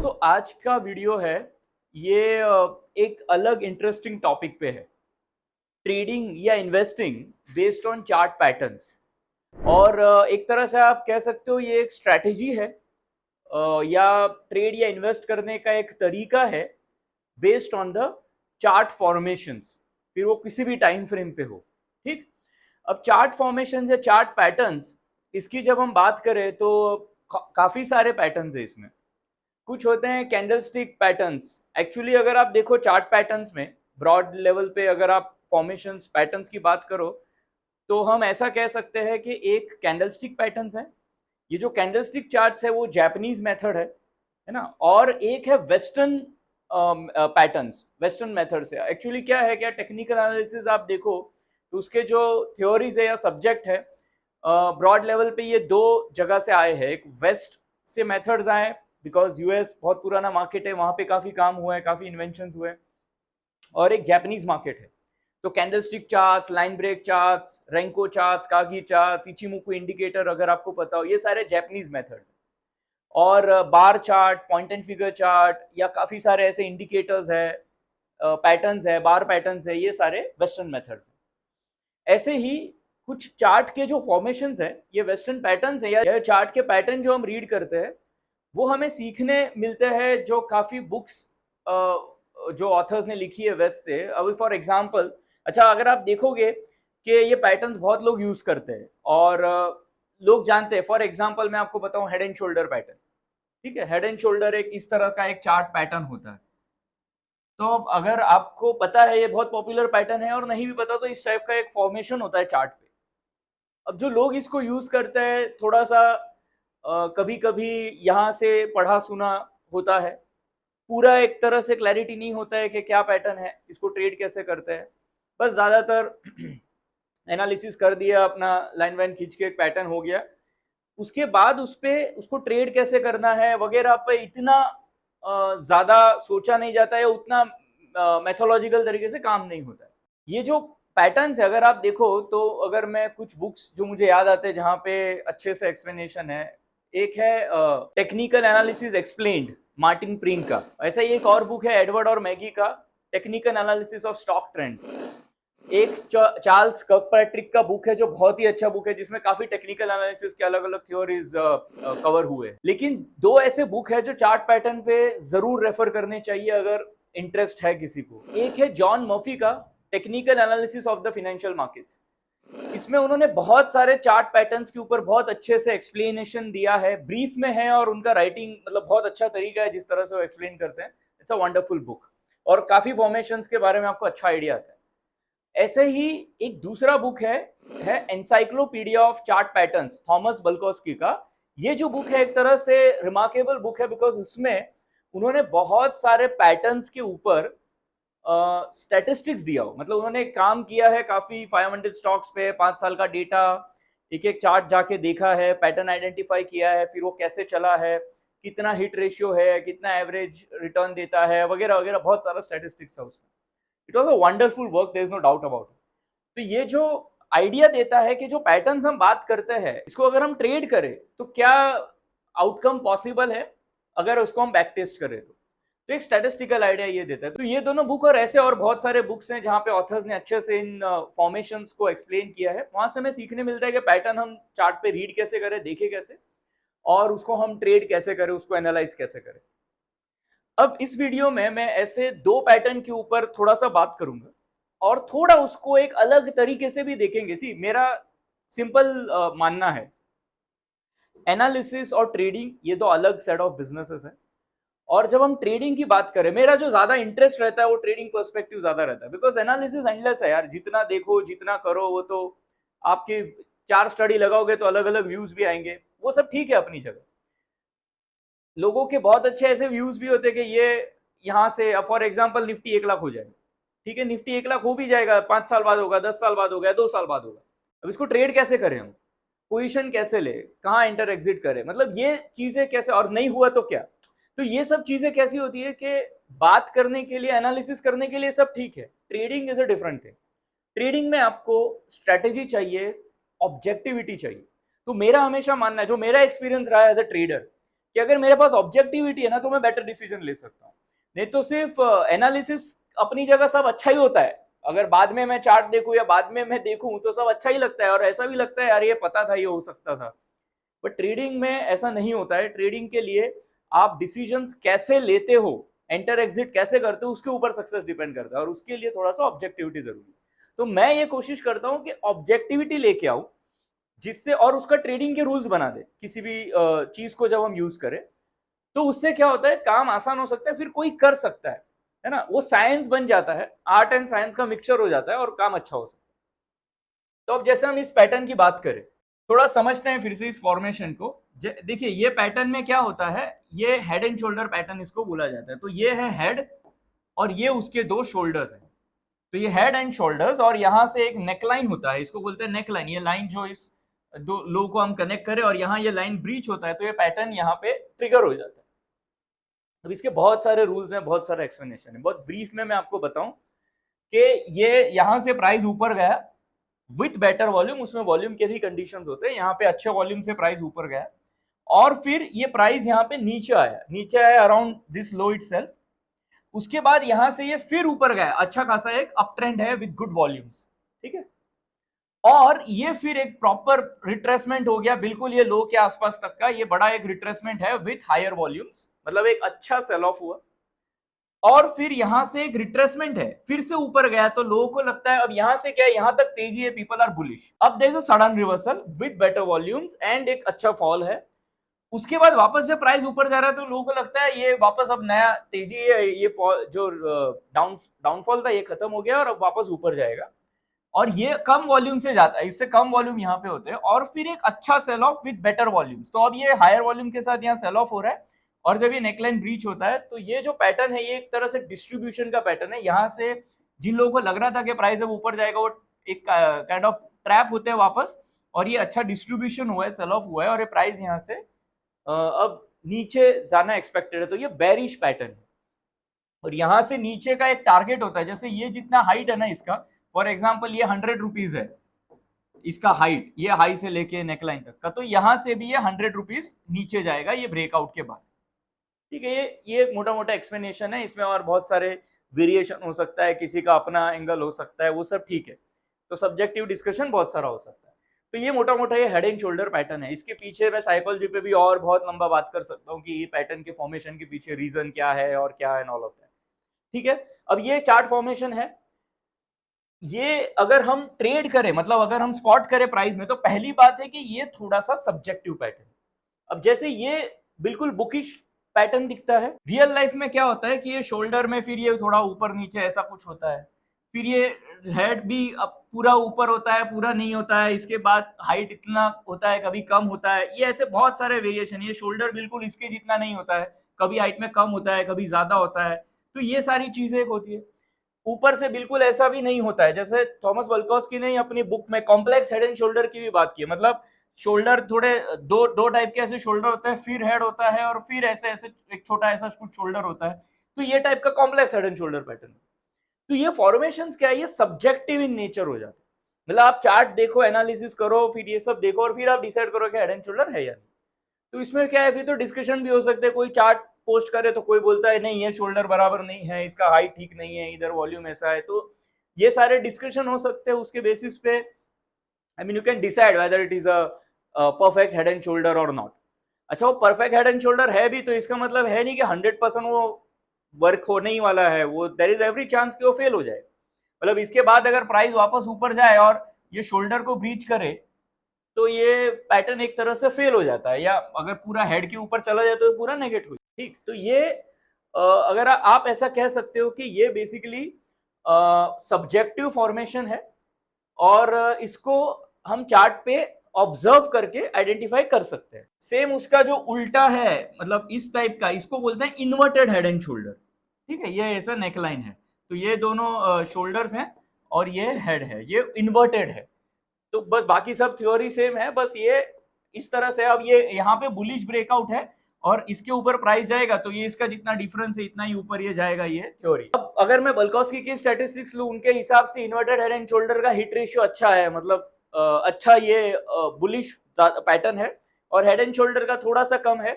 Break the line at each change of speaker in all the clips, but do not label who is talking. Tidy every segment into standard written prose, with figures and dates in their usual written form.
दोस्तों आज का वीडियो है ये एक अलग इंटरेस्टिंग टॉपिक पे है। ट्रेडिंग या investing based on chart patterns. और एक तरह से आप कह सकते हो ये एक स्ट्रैटेजी है, या ट्रेड या इन्वेस्ट करने का एक तरीका है based on the chart formations, फिर वो किसी भी टाइम फ्रेम पे हो। ठीक। अब चार्ट फॉर्मेशंस या चार्ट पैटर्न्स, इसकी जब हम बात करें तो काफी सारे पैटर्न्स है इसमें। कुछ होते हैं कैंडलस्टिक पैटर्न्स। एक्चुअली अगर आप देखो चार्ट पैटर्न्स में ब्रॉड लेवल पे अगर आप फॉर्मेशंस पैटर्न्स की बात करो तो हम ऐसा कह सकते हैं कि एक कैंडलस्टिक पैटर्न्स है। ये जो कैंडलस्टिक चार्ट्स है वो जापानीज मेथड है ना। और एक है वेस्टर्न पैटर्न्स, वेस्टर्न मेथड से। एक्चुअली क्या है, क्या टेक्निकल एनालिसिस आप देखो तो उसके जो थ्योरीज है या सब्जेक्ट है ब्रॉड लेवल पे ये दो जगह से आए हैं। एक वेस्ट से मेथड्स आए बिकॉज यूएस बहुत पुराना मार्केट है, वहां पे काफी काम हुआ है, काफी इन्वेंशन हुए हैं। और एक जापानीज मार्केट है। तो candlestick charts, line break charts, Renko charts, Kagi charts, Ichimoku indicator अगर आपको पता हो, ये सारे जापानीज मेथड्स। और bar chart, point and figure chart या काफी सारे ऐसे इंडिकेटर्स है, पैटर्न्स है, बार पैटर्न्स है, ये सारे वेस्टर्न मेथड्स है। ऐसे ही कुछ चार्ट के जो फॉर्मेशंस है ये वेस्टर्न पैटर्न्स है, या चार्ट के पैटर्न जो हम रीड करते हैं वो हमें सीखने मिलते हैं जो काफी बुक्स जो ऑथर्स ने लिखी है वेस्ट से। अभी फॉर एग्जांपल, अच्छा अगर आप देखोगे कि ये पैटर्न्स बहुत लोग यूज करते हैं और लोग जानते हैं। फॉर एग्जांपल मैं आपको बताऊं, हेड एंड शोल्डर पैटर्न। ठीक है, हेड एंड शोल्डर एक इस तरह का एक चार्ट पैटर्न होता है। तो अगर आपको पता है ये बहुत पॉपुलर पैटर्न है, और नहीं भी पता तो इस टाइप का एक फॉर्मेशन होता है चार्ट पे। अब जो लोग इसको यूज करते हैं थोड़ा सा कभी कभी यहाँ से पढ़ा सुना होता है, पूरा एक तरह से क्लैरिटी नहीं होता है कि क्या पैटर्न है, इसको ट्रेड कैसे करते हैं। बस ज्यादातर एनालिसिस कर दिया, अपना लाइन वाइन खींच के एक पैटर्न हो गया, उसके बाद उस पे उसको ट्रेड कैसे करना है वगैरह पे इतना ज्यादा सोचा नहीं जाता है, उतना मैथोलॉजिकल तरीके से काम नहीं होता है। ये जो पैटर्न्स है अगर आप देखो तो, अगर मैं कुछ बुक्स जो मुझे याद आते हैं जहाँ पे अच्छे से एक्सप्लेनेशन है, एक है टेक्निकल एनालिसिस एक्सप्लेन्ड, मार्टिन प्रिंग का। ऐसा ही एक और बुक है एडवर्ड और मैगी का, technical analysis of stock trends. एक चार्ल्स कर्कपैट्रिक का बुक है जो बहुत ही अच्छा बुक है, जिसमें काफी टेक्निकल एनालिसिस के अलग अलग थ्योरीज कवर हुए। लेकिन दो ऐसे बुक है जो चार्ट पैटर्न पे जरूर रेफर करने चाहिए अगर इंटरेस्ट है किसी को। एक है जॉन मर्फी का technical analysis of the financial markets. इसमें उन्होंने बहुत सारे चार्ट पैटर्न्स के ऊपर बहुत अच्छे से एक्सप्लेनेशन दिया है, ब्रीफ में है, और उनका राइटिंग मतलब बहुत अच्छा तरीका है जिस तरह से वो एक्सप्लेन करते हैं। इट्स अ वंडरफुल बुक, और काफी फॉर्मेशंस के बारे में आपको अच्छा आइडिया आता है। ऐसे ही एक दूसरा बुक है encyclopedia of chart patterns, Thomas Bulkowski का। ये जो बुक है एक तरह से रिमार्केबल बुक है बिकॉज उसमें उन्होंने बहुत सारे पैटर्न्स के ऊपर स्टैटिस्टिक्स दिया हो। मतलब उन्होंने काम किया है काफी 500 स्टॉक्स पे, 5 साल का डेटा, एक एक चार्ट जाके देखा है, पैटर्न आइडेंटिफाई किया है, फिर वो कैसे चला है, कितना हिट रेशियो है, कितना एवरेज रिटर्न देता है, वगैरह वगैरह, बहुत सारा स्टैटिस्टिक्स है उसमें। It was a wonderful work, there is no doubt about it. तो ये जो आइडिया देता है कि जो पैटर्न्स हम बात करते हैं इसको अगर हम ट्रेड करें तो क्या आउटकम पॉसिबल है अगर उसको हम बैक टेस्ट करें तो एक स्टैटिस्टिकल आइडिया ये देता है। तो ये दोनों बुक और ऐसे और बहुत सारे बुक्स हैं जहाँ पे ऑथर्स ने अच्छे से इन फॉर्मेशंस को एक्सप्लेन किया है। वहां से हमें सीखने मिलता है कि पैटर्न हम चार्ट पे रीड कैसे करें, देखे कैसे, और उसको हम ट्रेड कैसे करें, उसको एनालाइज कैसे करें। अब इस वीडियो में मैं ऐसे दो पैटर्न के ऊपर थोड़ा सा बात करूंगा और थोड़ा उसको एक अलग तरीके से भी देखेंगे। सी मेरा सिंपल मानना है, एनालिसिस और ट्रेडिंग ये दो अलग सेट ऑफ बिजनेसेस है। और जब हम ट्रेडिंग की बात करें, मेरा जो ज्यादा इंटरेस्ट रहता है वो ट्रेडिंग पर्सपेक्टिव ज्यादा रहता है, बिकॉज एनालिसिस एंडलेस है यार, जितना देखो जितना करो वो तो आपके 4 स्टडी लगाओगे तो अलग अलग व्यूज भी आएंगे, वो सब ठीक है अपनी जगह। लोगों के बहुत अच्छे ऐसे व्यूज भी होते हैं कि ये यहाँ से फॉर एग्जाम्पल निफ्टी 1 लाख हो जाएगा। ठीक है, निफ्टी 1 लाख हो भी जाएगा, 5 साल बाद होगा, 10 साल बाद होगा, 2 साल बाद होगा। अब इसको ट्रेड कैसे करें हम, पोजीशन कैसे ले, कहाँ एंटर एग्जिट करें, मतलब ये चीजें कैसे, और नहीं हुआ तो क्या। तो ये सब चीजें कैसी होती है कि बात करने के लिए, एनालिसिस करने के लिए सब ठीक है। Trading is a different thing. Trading में आपको स्ट्रेटेजी चाहिए, ऑब्जेक्टिविटी चाहिए। तो मेरा हमेशा मानना है, जो मेरा एक्सपीरियंस रहा है एज अ ट्रेडर, कि अगर मेरे पास ऑब्जेक्टिविटी है ना तो मैं बेटर डिसीजन ले सकता हूँ। नहीं तो सिर्फ एनालिसिस अपनी जगह सब अच्छा ही होता है, अगर बाद में मैं चार्ट देखूं या बाद में मैं देखूं तो सब अच्छा ही लगता है और ऐसा भी लगता है यार ये पता था, ये हो सकता था। बट ट्रेडिंग में ऐसा नहीं होता है। ट्रेडिंग के लिए आप डिसीजंस कैसे लेते हो, एंटर एग्जिट कैसे करते हो, उसके ऊपर सक्सेस डिपेंड करता है और उसके लिए थोड़ा सा ऑब्जेक्टिविटी जरूरी है। तो मैं ये कोशिश करता हूं कि ऑब्जेक्टिविटी लेके आऊं जिससे, और उसका ट्रेडिंग के रूल्स बना दे किसी भी चीज को जब हम यूज करें, तो उससे क्या होता है काम आसान हो सकता है, फिर कोई कर सकता है ना, वो साइंस बन जाता है, आर्ट एंड साइंस का मिक्सचर हो जाता है और काम अच्छा हो सकता है। तो अब जैसे हम इस पैटर्न की बात करें, थोड़ा समझते हैं फिर से इस फॉर्मेशन को। देखिए ये पैटर्न में क्या होता है, ये हेड एंड शोल्डर पैटर्न इसको बोला जाता है। तो ये है हेड और ये उसके दो शोल्डर्स हैं। तो ये हेड एंड शोल्डर्स और यहाँ से एक नेकलाइन होता है, इसको बोलते हैं नेकलाइन। ये लाइन जो इस दो लो को हम कनेक्ट करें और यहाँ ये लाइन ब्रीच होता है तो ये पैटर्न यहाँ पे ट्रिगर हो जाता है। अब इसके बहुत सारे रूल्स हैं, बहुत सारा एक्सप्लेनेशन है। बहुत ब्रीफ में मैं आपको बताऊं कि ये यहाँ से प्राइस ऊपर गया विथ बेटर वॉल्यूम, उसमें वॉल्यूम के भी कंडीशंस होते हैं, यहाँ पे अच्छे वॉल्यूम से प्राइस ऊपर गया और फिर ये प्राइस यहाँ पे नीचे आया अराउंड दिस लो इटसेल्फ। उसके बाद यहां से ये फिर ऊपर गया, अच्छा खासा एक अप ट्रेंड है विद गुड वॉल्यूम्स, ठीक है। और ये फिर एक प्रॉपर रिट्रेसमेंट हो गया बिल्कुल ये लो के आसपास तक का, ये बड़ा एक रिट्रेसमेंट है विथ हायर वॉल्यूम्स, मतलब एक अच्छा सेल ऑफ हुआ। और फिर यहां से एक रिट्रेसमेंट है, फिर से ऊपर गया तो लोगों को लगता है अब यहां से क्या है, यहां तक तेजी है, पीपल आर बुलिश। अब there is a sudden reversal with better volumes and एक अच्छा फॉल है। उसके बाद वापस जब प्राइस ऊपर जा रहा है तो लोगों को लगता है ये वापस अब नया तेजी है, ये जो डाउनफॉल था ये खत्म हो गया और अब वापस ऊपर जाएगा। और ये कम वॉल्यूम से जाता है, इससे कम वॉल्यूम यहाँ पे होते हैं और फिर एक अच्छा sell off with better volumes. तो अब ये हायर वॉल्यूम के साथ यहाँ सेल ऑफ हो रहा है और जब ये नेकलाइन ब्रीच होता है तो ये जो पैटर्न है ये एक तरह से डिस्ट्रीब्यूशन का पैटर्न है। यहाँ से जिन लोगों को लग रहा था कि प्राइस अब ऊपर जाएगा वो एक काइंड ऑफ ट्रैप होते हैं वापस, और ये अच्छा डिस्ट्रीब्यूशन हुआ है, सेल ऑफ हुआ है और ये प्राइस यहाँ से अब नीचे जाना एक्सपेक्टेड है। तो ये बेरिश पैटर्न है और यहां से नीचे का एक टारगेट होता है, जैसे ये जितना हाइट है ना इसका, फॉर एग्जांपल ये 100 रुपीज है इसका हाइट, ये हाई से लेके नेकलाइन तक का, तो यहां से भी ये 100 रुपीज नीचे जाएगा ये ब्रेकआउट के बाद, ठीक है। ये एक मोटा मोटा एक्सप्लेनेशन है, इसमें और बहुत सारे वेरिएशन हो सकता है, किसी का अपना एंगल हो सकता है, वो सब ठीक है। तो सब्जेक्टिव डिस्कशन बहुत सारा हो सकता है। तो ये मोटा मोटा ये हेड एंड शोल्डर पैटर्न है। इसके पीछे मैं साइकोलॉजी पे भी और बहुत लंबा बात कर सकता हूँ कि ये पैटर्न के फॉर्मेशन के पीछे रीजन क्या है और क्या है, ऑल ऑफ दैट, ठीक है। अब ये चार्ट फॉर्मेशन है, ये अगर हम ट्रेड करें, मतलब अगर हम स्पॉट करें प्राइस में, तो पहली बात है कि ये थोड़ा सा सब्जेक्टिव पैटर्न। अब जैसे ये बिल्कुल बुकिश पैटर्न दिखता है, रियल लाइफ में क्या होता है कि ये शोल्डर में फिर ये थोड़ा ऊपर नीचे ऐसा कुछ होता है, फिर ये हेड भी अब पूरा ऊपर होता है, पूरा नहीं होता है, इसके बाद हाइट इतना होता है, कभी कम होता है, ये ऐसे बहुत सारे वेरिएशन। ये शोल्डर बिल्कुल इसके जितना नहीं होता है, कभी हाइट में कम होता है, कभी ज्यादा होता है। तो ये सारी चीजें एक होती है। ऊपर से बिल्कुल ऐसा भी नहीं होता है, जैसे थॉमस वल्कोस्की ने अपनी बुक में कॉम्प्लेक्स हेड एंड शोल्डर की भी बात की है, मतलब शोल्डर थोड़े दो दो टाइप के ऐसे शोल्डर होते हैं, फिर हेड होता है और फिर ऐसे ऐसे एक छोटा ऐसा कुछ शोल्डर होता है। तो ये टाइप का complex head and shoulder pattern. तो ये फॉर्मेशंस क्या है, ये सब्जेक्टिव इन नेचर हो जाते हैं। मतलब आप चार्ट देखो, एनालिसिस करो, फिर ये सब देखो और फिर आप डिसाइड करो कि हेड एंड शोल्डर है या नहीं। तो इसमें क्या है, फिर तो डिस्कशन भी हो सकते हैं। कोई चार्ट पोस्ट करे तो कोई बोलता है नहीं ये शोल्डर बराबर नहीं है, इसका हाइट ठीक नहीं है, इधर वॉल्यूम ऐसा है। तो ये सारे डिस्कशन हो सकते हैं, उसके बेसिस पे I mean you can decide whether it is a perfect head and shoulder और नॉट। अच्छा, वो परफेक्ट हेड एंड शोल्डर है भी तो इसका मतलब है नहीं कि 100% वो वर्क होने ही वाला है, वो देयर इज एवरी चांस कि वो फेल हो जाए। मतलब इसके बाद अगर प्राइस वापस ऊपर जाए और ये शोल्डर को ब्रीच करे तो ये पैटर्न एक तरह से फेल हो जाता है, या अगर पूरा हेड के ऊपर चला जाए तो पूरा नेगेट हो, ठीक। तो ये अगर आप ऐसा कह सकते हो कि ये बेसिकली सब्जेक्टिव फॉर्मेशन है और इसको हम चार्ट पे ऑब्जर्व करके आइडेंटिफाई कर सकते हैं। सेम उसका जो उल्टा है, मतलब इस टाइप का, इसको बोलते हैं इन्वर्टेड हेड एंड शोल्डर, ठीक है। ये ऐसा नेकलाइन है, तो ये दोनों शोल्डर्स हैं और ये हेड है, ये इन्वर्टेड है। तो बस बाकी सब थ्योरी सेम है, बस ये इस तरह से। अब ये यहाँ पे बुलिश ब्रेकआउट है और इसके ऊपर प्राइस जाएगा तो ये इसका जितना डिफरेंस है इतना ही ऊपर ये जाएगा, ये थ्योरी। अब अगर मैं वल्कोस्की की स्टैटिस्टिक्स लूं, उनके हिसाब से इन्वर्टेड हेड एंड शोल्डर का हिट रेशियो अच्छा है, मतलब अच्छा ये बुलिश पैटर्न है और हेड एंड शोल्डर का थोड़ा सा कम है।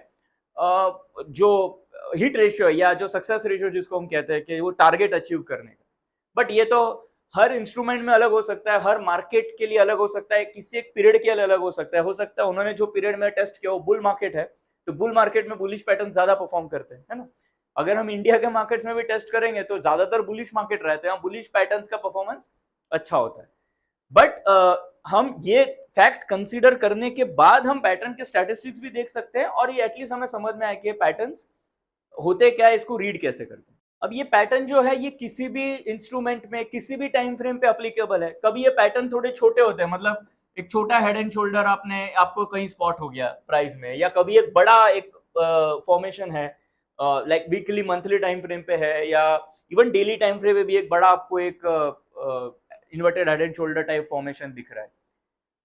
जो हिट रेशियो या जो सक्सेस रेशियो जिसको हम कहते हैं कि वो टारगेट अचीव करने का। बट ये तो हर इंस्ट्रूमेंट में अलग हो सकता है, हर मार्केट के लिए अलग हो सकता है, किसी एक पीरियड के लिए अलग हो सकता है उन्होंने जो पीरियड में टेस्ट किया वो बुल मार्केट है, तो बुल मार्केट में बुलिश पैटर्न ज्यादा परफॉर्म करते हैं, है ना। अगर हम इंडिया के मार्केट में भी टेस्ट करेंगे तो ज्यादातर बुलिश मार्केट रहते हैं, बुलिश पैटर्न्स का परफॉर्मेंस अच्छा होता है। बट हम ये फैक्ट कंसीडर करने के बाद हम पैटर्न के स्टैटिस्टिक्स भी देख सकते हैं और ये एटलीस्ट हमें समझ में आए कि पैटर्न्स होते क्या है, इसको रीड कैसे करते हैं। अब ये पैटर्न जो है ये किसी भी इंस्ट्रूमेंट में किसी भी टाइम फ्रेम पे अप्लीकेबल है। कभी ये पैटर्न थोड़े छोटे होते हैं, मतलब एक छोटा हेड एंड शोल्डर आपको कहीं स्पॉट हो गया प्राइस में, या कभी एक बड़ा एक फॉर्मेशन है like weekly monthly time frame पे है, या इवन डेली टाइम फ्रेम पे भी एक बड़ा आपको एक inverted head and shoulder type formation दिख रहा है।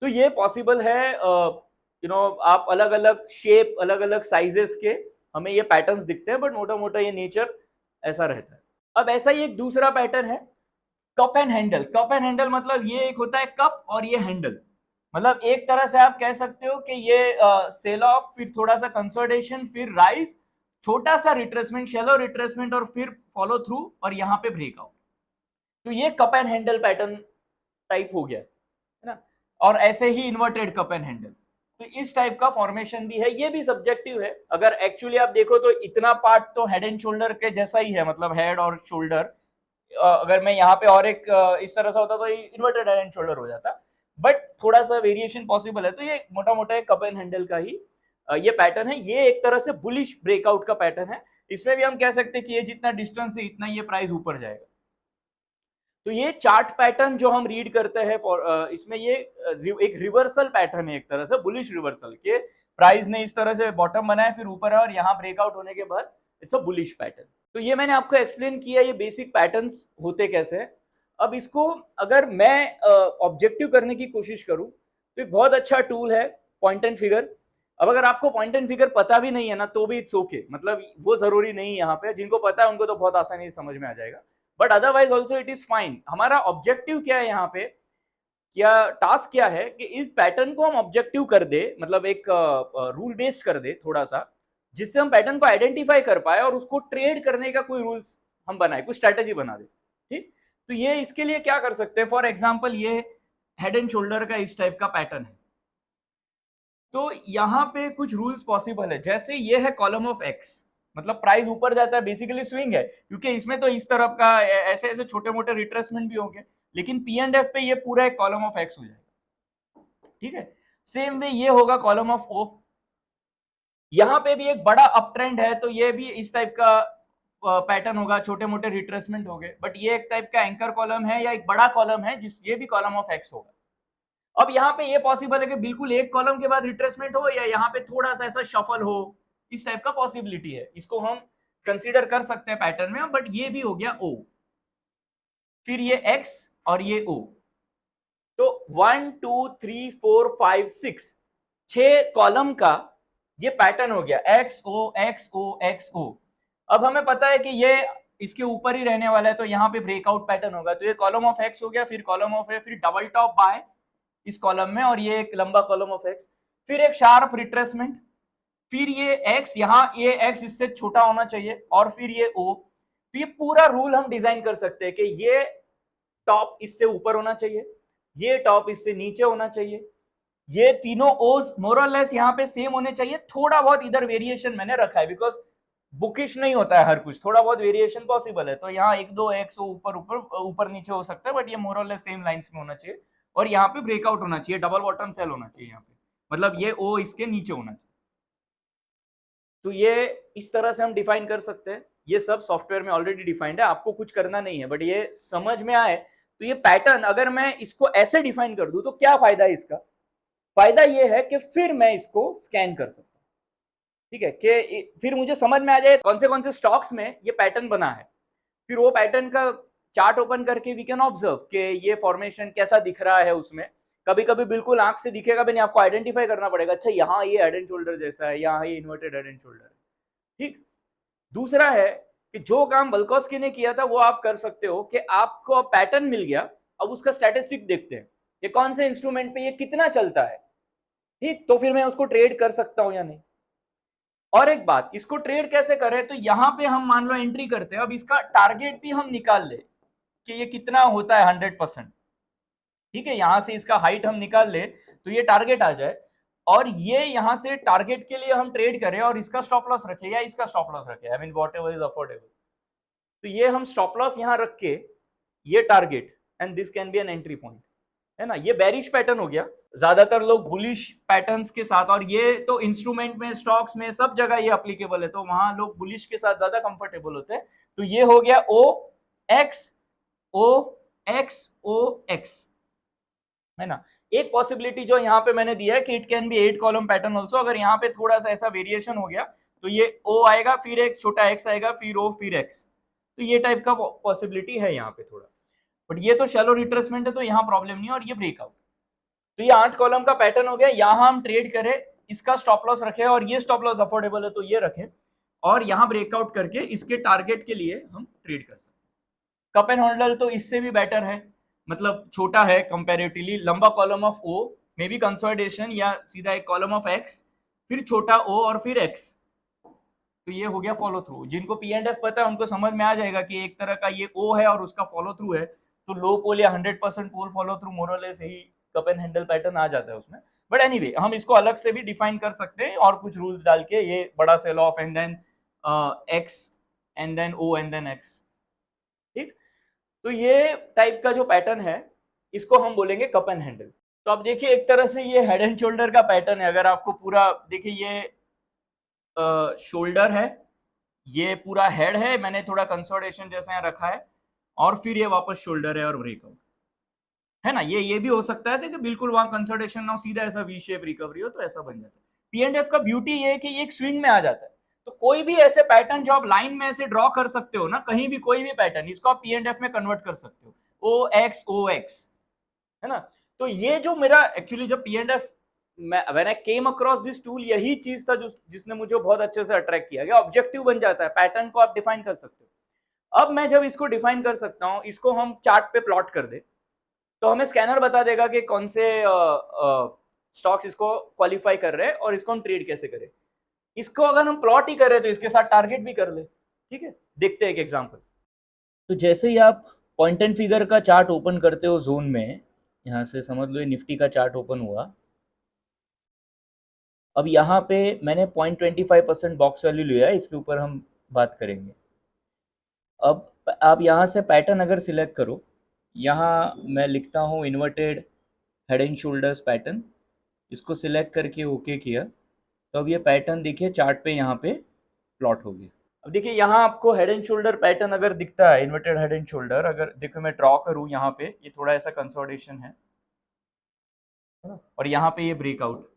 तो ये पॉसिबल है, आप अलग अलग शेप अलग अलग साइजेस के हमें ये पैटर्न्स दिखते हैं, बट मोटा मोटा ये नेचर ऐसा रहता है। अब ऐसा ही एक दूसरा पैटर्न है cup and handle. Cup and handle मतलब ये एक होता है कप और ये हैंडल, मतलब एक तरह से आप कह सकते हो कि ये सेल ऑफ, फिर थोड़ा सा कंसोलिडेशन, फिर राइज, छोटा सा रिट्रेसमेंट, शैलो रिट्रेसमेंट, और फिर फॉलो थ्रू और यहाँ पे ब्रेकआउट। तो ये cup and handle pattern type हो गया है ना। और ऐसे ही इन्वर्टेड कप एंड हैंडल, तो इस टाइप का फॉर्मेशन भी है। ये भी सब्जेक्टिव है, अगर एक्चुअली आप देखो तो इतना पार्ट तो हेड एंड शोल्डर के जैसा ही है, मतलब हेड और शोल्डर। अगर मैं यहाँ पे और एक इस तरह से होता तो इन्वर्टेड हेड एंड शोल्डर हो जाता, बट थोड़ा सा वेरिएशन पॉसिबल है। तो ये मोटा मोटा एक कप एंड हैंडल का ही ये पैटर्न है। ये एक तरह से बुलिश ब्रेकआउट का पैटर्न है। इसमें भी हम कह सकते हैं कि ये जितना डिस्टेंस है इतना ये प्राइस ऊपर जाएगा। तो ये चार्ट पैटर्न जो हम रीड करते हैं इसमें ये एक रिवर्सल पैटर्न है, एक तरह से बुलिश रिवर्सल के प्राइस ने इस तरह से बॉटम बनाया फिर ऊपर है और यहाँ ब्रेकआउट होने के बाद इट्स अ बुलिश पैटर्न। तो ये मैंने आपको एक्सप्लेन किया ये बेसिक पैटर्न्स होते कैसे हैं। अब इसको अगर मैं ऑब्जेक्टिव करने की कोशिश करूं तो एक बहुत अच्छा टूल है पॉइंट एंड फिगर। अब अगर आपको पॉइंट एंड फिगर पता भी नहीं है ना तो भी इट्स ओके, मतलब वो जरूरी नहीं है। यहाँ पे जिनको पता है उनको तो बहुत आसानी से समझ में आ जाएगा, but otherwise also it is fine. हमारा ऑब्जेक्टिव क्या है यहाँ पे, क्या टास्क क्या है कि इस पैटर्न को हम ऑब्जेक्टिव कर दे, मतलब एक रूल बेस्ड कर दे थोड़ा सा, जिससे हम पैटर्न को आइडेंटिफाई कर पाए और उसको ट्रेड करने का कोई रूल्स हम बनाए, कोई स्ट्रेटेजी बना दे। ठीक, तो ये इसके लिए क्या कर सकते हैं, फॉर एग्जाम्पल ये हेड एंड शोल्डर का इस टाइप का पैटर्न है, तो यहाँ पे कुछ रूल्स पॉसिबल है। जैसे ये है कॉलम ऑफ एक्स, मतलब प्राइस ऊपर जाता है, बेसिकली स्विंग है, क्योंकि इसमें तो इस तरफ का ऐसे ऐसे छोटे मोटे रिट्रेसमेंट भी होंगे, लेकिन पी एंड एफ पे ये पूरा एक कॉलम ऑफ एक्स हो जाएगा। ठीक है, सेम वे ये होगा कॉलम ऑफ ओ। यहाँ पे भी एक बड़ा अप ट्रेंड है, तो ये भी इस टाइप का पैटर्न होगा, छोटे मोटे रिट्रेसमेंट हो गए, बट ये एक टाइप का एंकर कॉलम है या एक बड़ा कॉलम है, जिस ये भी कॉलम ऑफ एक्स होगा। अब यहाँ पे ये पॉसिबल है कि बिल्कुल एक कॉलम के बाद रिट्रेसमेंट हो या यहाँ पे थोड़ा सा ऐसा शफल हो, इस टाइप का पॉसिबिलिटी है, इसको हम कंसीडर कर सकते हैं पैटर्न में। बट ये भी हो गया ओ, फिर ये एक्स और ये ओ, तो 1 2 3 4 5 6 6 कॉलम का ये पैटर्न हो गया, एक्स ओ एक्स ओ एक्स ओ। अब हमें पता है कि ये इसके ऊपर ही रहने वाला है, तो यहाँ पे ब्रेकआउट पैटर्न होगा। तो ये कॉलम ऑफ एक्स हो गया, फिर कॉलम ऑफ ए, फिर डबल टॉप बाय इस कॉलम में, और ये एक लंबा कॉलम ऑफ एक्स, फिर एक शार्प रिट्रेसमेंट, फिर ये एक्स, यहाँ ये एक्स इससे छोटा होना चाहिए, और फिर ये ओ। तो ये पूरा रूल हम डिजाइन कर सकते हैं कि ये टॉप इससे ऊपर होना चाहिए, ये टॉप इससे नीचे होना चाहिए, ये तीनों ओज मोरलेस यहाँ पे सेम होने चाहिए। थोड़ा बहुत इधर वेरिएशन मैंने रखा है, बिकॉज बुकिश नहीं होता है हर कुछ, थोड़ा बहुत वेरिएशन पॉसिबल है, तो यहाँ एक दो एक्स ऊपर ऊपर ऊपर नीचे हो सकता है, बट ये मोरलेस सेम लाइंस में होना चाहिए। और यहाँ पे ब्रेकआउट होना चाहिए, डबल बॉटम सेल होना चाहिए यहाँ पे, मतलब ये ओ इसके नीचे होना चाहिए। तो ये इस तरह से हम डिफाइन कर सकते हैं। ये सब सॉफ्टवेयर में ऑलरेडी डिफाइंड है, आपको कुछ करना नहीं है, बट ये समझ में आए तो ये पैटर्न अगर मैं इसको ऐसे डिफाइन कर दूं तो क्या फायदा है इसका। फायदा ये है कि फिर मैं इसको स्कैन कर सकता हूं, ठीक है, कि फिर मुझे समझ में आ जाए कौन से स्टॉक्स में ये पैटर्न बना है। फिर वो पैटर्न का चार्ट ओपन करके वी कैन ऑब्जर्व कि ये फॉर्मेशन कैसा दिख रहा है उसमें। कभी कभी बिल्कुल आंख से दिखेगा भी नहीं, आपको आइडेंटिफाई करना पड़ेगा, अच्छा यहाँ ये हेड एंड शोल्डर जैसा है, यहाँ ये इन्वर्टेड हेड एंड शोल्डर है। ठीक, दूसरा है कि जो काम बल्कॉस्की ने किया था वो आप कर सकते हो, कि आपको पैटर्न मिल गया, अब उसका स्टैटिस्टिक देखते हैं कि कौन से इंस्ट्रूमेंट पे ये कितना चलता है। ठीक, तो फिर मैं उसको ट्रेड कर सकता हूं या नहीं। और एक बात, इसको ट्रेड कैसे करें, तो यहाँ पे हम मान लो एंट्री करते हैं, अब इसका टारगेट भी हम निकाल ले कि ये कितना होता है 100%, ठीक है, यहां से इसका हाइट हम निकाल ले तो ये टारगेट आ जाए, और ये यहां से टारगेट के लिए हम ट्रेड करें और इसका स्टॉप लॉस रखे या इसका स्टॉप लॉस रखे, I mean what ever is affordable, तो ये हम स्टॉप लॉस यहां रख के ये target and this can be an entry point, है ना। ये बेरिश पैटर्न हो गया, ज्यादातर लोग बुलिश पैटर्न्स के साथ, और ये तो इंस्ट्रूमेंट में, स्टॉक्स में, सब जगह ये अप्लीकेबल है, तो वहां लोग बुलिश के साथ ज्यादा कंफर्टेबल होते हैं। तो ये हो गया ओ एक्स ओ एक्स ओ एक्स, है ना। एक पॉसिबिलिटी जो यहाँ पे मैंने दिया है कि it can be 8 column pattern also, अगर यहाँ पे थोड़ा सा ऐसा वेरिएशन हो गया तो ये ओ आएगा, फिर एक छोटा एक्स आएगा, फिर ओ, फिर एक्स, तो ये टाइप का पॉसिबिलिटी है यहाँ पे थोड़ा, बट ये तो शैलो रिट्रेसमेंट है तो यहाँ प्रॉब्लम नहीं है, और ये ब्रेकआउट, तो ये 8 कॉलम का पैटर्न हो गया। यहाँ हम ट्रेड करें, इसका स्टॉप लॉस रखे और ये स्टॉप लॉस अफोर्डेबल है तो ये रखें, और यहाँ ब्रेकआउट करके इसके टारगेट के लिए हम ट्रेड कर सकते हैं। कप एंड होल्डर तो इससे भी बेटर है, मतलब छोटा है कंपैरेटिवली, लंबा column of O, maybe consolidation या सीधा एक कॉलम ऑफ एक्स, फिर छोटा ओ और फिर एक्स, तो ये हो गया फॉलो थ्रू। जिनको पी एंड एफ पता है उनको समझ में आ जाएगा कि एक तरह का ये ओ है और उसका फॉलो थ्रू है, तो लो पोल या 100% पोल फॉलो थ्रू मोरलेस यही कप एंड हैंडल पैटर्न आ जाता है उसमें। बट एनीवे हम इसको अलग से भी डिफाइन कर सकते हैं और कुछ रूल्स डाल के, ये बड़ा sell off and then X and then O and then X, ठीक। तो ये टाइप का जो पैटर्न है इसको हम बोलेंगे कप एंड हैंडल। तो अब देखिए एक तरह से ये हेड एंड शोल्डर का पैटर्न है, अगर आपको पूरा देखिए, ये शोल्डर है, ये पूरा हेड है, मैंने थोड़ा कंसोलिडेशन जैसा यहाँ रखा है, और फिर ये वापस शोल्डर है और ब्रेकआउट, है ना। ये भी हो सकता है कि बिल्कुल वहां कंसोलिडेशन ना हो, सीधा ऐसा वी शेप रिकवरी हो, तो ऐसा बन जाता है। पी एंड एफ का ब्यूटी ये है कि ये एक स्विंग में आ जाता है, तो कोई भी ऐसे पैटर्न जो आप लाइन में ऐसे ड्रॉ कर सकते हो ना, कहीं भी कोई भी पैटर्न, इसको आप पी एंड एफ में कन्वर्ट कर सकते हो, ओ एक्स, है ना। तो ये जो मेरा एक्चुअली जब P and F, when I came across this tool, यही चीज था जिसने मुझे बहुत अच्छे से अट्रैक्ट किया गया। ऑब्जेक्टिव बन जाता है, पैटर्न को आप डिफाइन कर सकते हो। अब मैं जब इसको डिफाइन कर सकता हूं, इसको हम चार्ट पे प्लॉट कर दे, तो हमें स्कैनर बता देगा कि कौन से स्टॉक्स इसको क्वालिफाई कर रहे हैं और इसको हम ट्रेड कैसे करें। इसको अगर हम प्लॉट ही कर रहे हैं तो इसके साथ टारगेट भी कर ले, ठीक है। देखते हैं एक एग्जांपल। तो जैसे ही आप पॉइंट एंड फिगर का चार्ट ओपन करते हो जोन में, यहाँ से समझ लो ये निफ्टी का चार्ट ओपन हुआ, अब यहाँ पे मैंने 0.25% बॉक्स वैल्यू लिया है, इसके ऊपर हम बात करेंगे। अब आप यहाँ से पैटर्न अगर सिलेक्ट करो, यहाँ मैं लिखता हूँ inverted head and shoulders pattern, इसको सिलेक्ट करके ओके किया, तो अब ये पैटर्न देखिए चार्ट पे यहाँ पे प्लॉट हो गया। अब देखिए यहाँ आपको हेड एंड शोल्डर पैटर्न अगर दिखता है, इन्वर्टेड हेड एंड शोल्डर, अगर देखो मैं ड्रॉ करूँ यहाँ पे, ये थोड़ा ऐसा कंसोलिडेशन है ना, और यहाँ पे ये ब्रेकआउट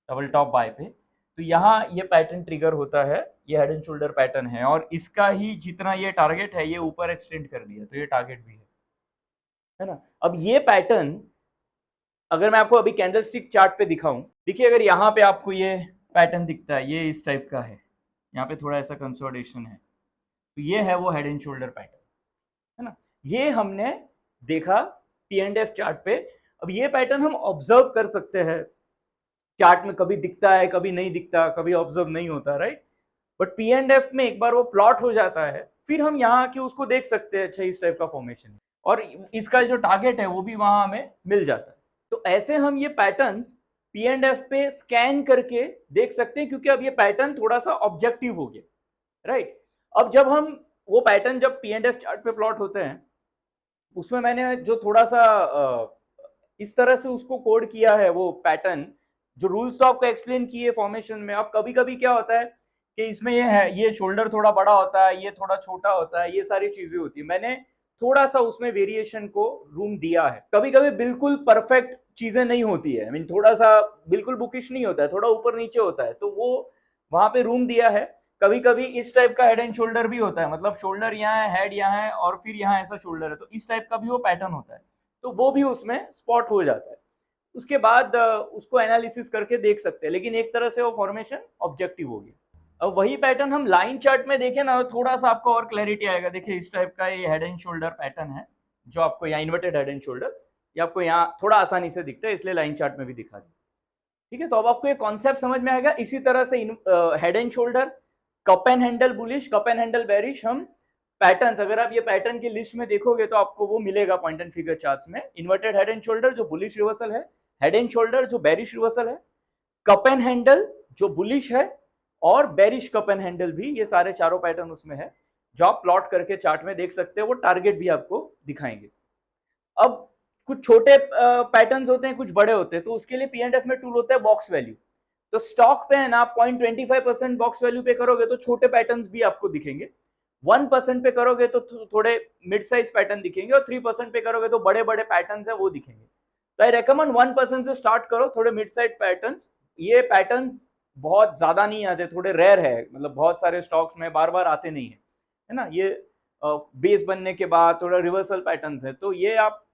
डबल टॉप बाय पे, तो यहाँ ये पैटर्न ट्रिगर होता है, ये हेड एंड शोल्डर पैटर्न है, और इसका ही जितना ये टारगेट है ये ऊपर एक्सटेंड कर दिया, तो ये टारगेट भी है ना। अब ये पैटर्न अगर मैं आपको अभी कैंडलस्टिक चार्ट पे दिखाऊं, देखिए अगर यहाँ पे आपको ये पैटर्न दिखता है, ये इस टाइप का है, यहाँ पे थोड़ा ऐसा कंसोलिडेशन है, तो ये है वो हेड एंड शोल्डर पैटर्न, है ना। ये हमने देखा पी एंड एफ चार्ट पे। अब ये पैटर्न हम ऑब्जर्व कर सकते हैं, चार्ट में कभी दिखता है, कभी नहीं दिखता, कभी ऑब्जर्व नहीं होता, right. But P and F में एक बार वो प्लॉट हो जाता है, फिर हम यहाँ आके उसको देख सकते हैं, अच्छा इस टाइप का फॉर्मेशन, और इसका जो टारगेट है वो भी वहां हमें मिल जाता है। तो ऐसे हम ये पैटर्न्स पी एंड एफ पे स्कैन करके देख सकते हैं, क्योंकि अब ये पैटर्न थोड़ा सा ऑब्जेक्टिव हो गया, राइट। अब जब हम वो पैटर्न जब पी एंड एफ चार्ट पे प्लॉट होते हैं, उसमें मैंने जो थोड़ा सा इस तरह से उसको कोड किया है, वो पैटर्न जो रूल्स तो आपको एक्सप्लेन किए फॉर्मेशन में। अब कभी कभी क्या होता है कि इसमें ये है, ये शोल्डर थोड़ा बड़ा होता है, ये थोड़ा छोटा होता है, ये सारी चीजें होती है, मैंने थोड़ा सा उसमें वेरिएशन को रूम दिया है। कभी कभी बिल्कुल परफेक्ट चीजें नहीं होती है, I mean, थोड़ा सा बिल्कुल बुकिश नहीं होता है, थोड़ा ऊपर नीचे होता है, तो वो वहां पे रूम दिया है। कभी कभी इस टाइप का हेड एंड शोल्डर भी होता है, मतलब शोल्डर यहाँ है, हेड यहाँ है, और फिर यहाँ ऐसा शोल्डर है, तो इस टाइप का भी वो पैटर्न होता है, तो वो भी उसमें स्पॉट हो जाता है। उसके बाद उसको एनालिसिस करके देख सकते हैं, लेकिन एक तरह से वो फॉर्मेशन ऑब्जेक्टिव हो गया। अब वही पैटर्न हम लाइन चार्ट में देखें ना, थोड़ा सा आपको और क्लैरिटी आएगा। देखिए इस टाइप का ये हेड एंड शोल्डर पैटर्न है, जो आपको यहाँ इन्वर्टेड हेड एंड शोल्डर, ये आपको यहाँ थोड़ा आसानी से दिखता है, इसलिए लाइन चार्ट में भी दिखा दिया। ठीक है, तो अब आपको ये कॉन्सेप्ट समझ में आएगा। इसी तरह से head and shoulder, cup and handle bullish, cup and handle bearish, हम पैटर्न्स, अगर आप ये पैटर्न की लिस्ट में देखोगे तो आपको वो मिलेगा पॉइंट एंड फिगर चार्ट्स में। इन्वर्टेड हेड एंड शोल्डर जो बुलिश रिवर्सल है, हेड एंड शोल्डर जो बेरिश रिवर्सल है, कप एंड हैंडल जो बुलिश है, और बेरिश कप एंड हैंडल भी, ये सारे चारों पैटर्न उसमें है जो आप प्लॉट करके चार्ट में देख सकते हो। वो टारगेट भी आपको दिखाएंगे। अब कुछ छोटे पैटर्न्स होते हैं, कुछ बड़े होते हैं, तो उसके लिए P&F में टूल होता है बॉक्स वैल्यू। तो स्टॉक पे है ना, आप 0.25% बॉक्स वैल्यू पे करोगे तो छोटे पैटर्न्स भी आपको दिखेंगे, 1% पे करोगे तो थोड़े मिड साइज पैटर्न दिखेंगे, और 3% पे करोगे तो बड़े बड़े पैटर्न्स है वो दिखेंगे। तो आई रेकमेंड 1% से स्टार्ट करो, थोड़े मिड साइज पैटर्न्स। ये पैटर्न्स बहुत ज्यादा नहीं आते, थोड़े रेयर है, मतलब बहुत सारे स्टॉक्स में बार बार आते नहीं है ना। ये बेस बनने के बाद थोड़ा रिवर्सल पैटर्न्स है, तो ये आप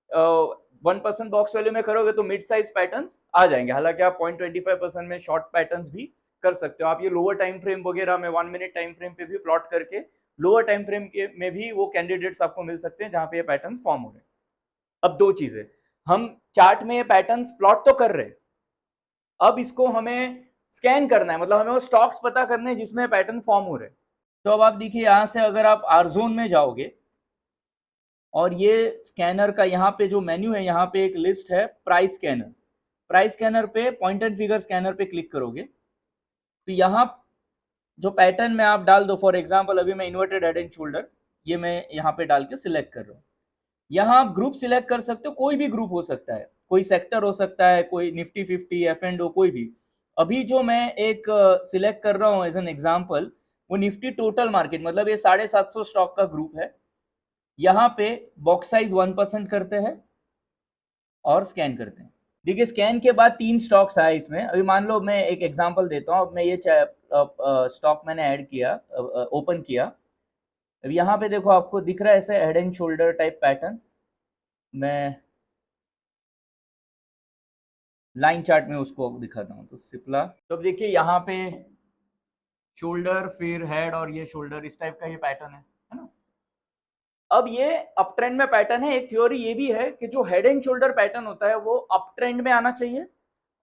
1% बॉक्स वैल्यू में करोगे तो मिड साइज पैटर्न्स आ जाएंगे। हालांकि आप 0.25% में शॉर्ट पैटर्न्स भी कर सकते हो। आप ये लोअर टाइम फ्रेम वगैरह में 1 मिनट टाइम फ्रेम पे भी प्लॉट करके लोअर टाइम फ्रेम के में भी वो कैंडिडेट्स आपको मिल सकते हैं जहां पे ये पैटर्न्स फॉर्म हो रहे हैं। अब दो चीजें, हम चार्ट में ये पैटर्न्स प्लॉट तो कर रहे हैं, अब इसको हमें स्कैन करना है, मतलब हमें वो स्टॉक्स पता करने हैं जिसमें पैटर्न फॉर्म हो रहे हैं। तो अब आप देखिए यहाँ से अगर आप आरजोन में जाओगे और ये स्कैनर का यहाँ पे जो मेन्यू है, यहाँ पे एक लिस्ट है प्राइस स्कैनर। प्राइस स्कैनर पे पॉइंट एंड फिगर स्कैनर पे क्लिक करोगे तो यहाँ जो पैटर्न में आप डाल दो, फॉर एग्जांपल अभी मैं इन्वर्टेड हेड एंड शोल्डर, ये मैं यहाँ पे डाल के सिलेक्ट कर रहा हूँ। यहाँ आप ग्रुप सिलेक्ट कर सकते हो, कोई भी ग्रुप हो सकता है, कोई सेक्टर हो सकता है, कोई निफ्टी 50 F&O कोई भी। अभी जो मैं एक सिलेक्ट कर रहा हूँ एज एन एग्जांपल, वो निफ्टी टोटल मार्केट, मतलब ये 750 स्टॉक का ग्रुप है। यहाँ पे बॉक्स साइज 1% करते हैं और स्कैन करते हैं। देखिए स्कैन के बाद 3 स्टॉक्स आए इसमें। अभी मान लो मैं एक एग्जांपल देता हूँ, अब मैं ये स्टॉक मैंने ऐड किया, ओपन किया। अब यहाँ पे देखो आपको दिख रहा है ऐसे head and shoulder type pattern. मैं लाइन चार्ट में उसको दिखाता हूँ, तो सिप्ला, तो अब देखिए यहाँ पे शोल्डर फिर हेड और ये शोल्डर, इस टाइप का ये पैटर्न है ना। अब ये अप ट्रेंड में पैटर्न है। एक थ्योरी ये भी है कि जो हेड एंड शोल्डर पैटर्न होता है वो अप ट्रेंड में आना चाहिए,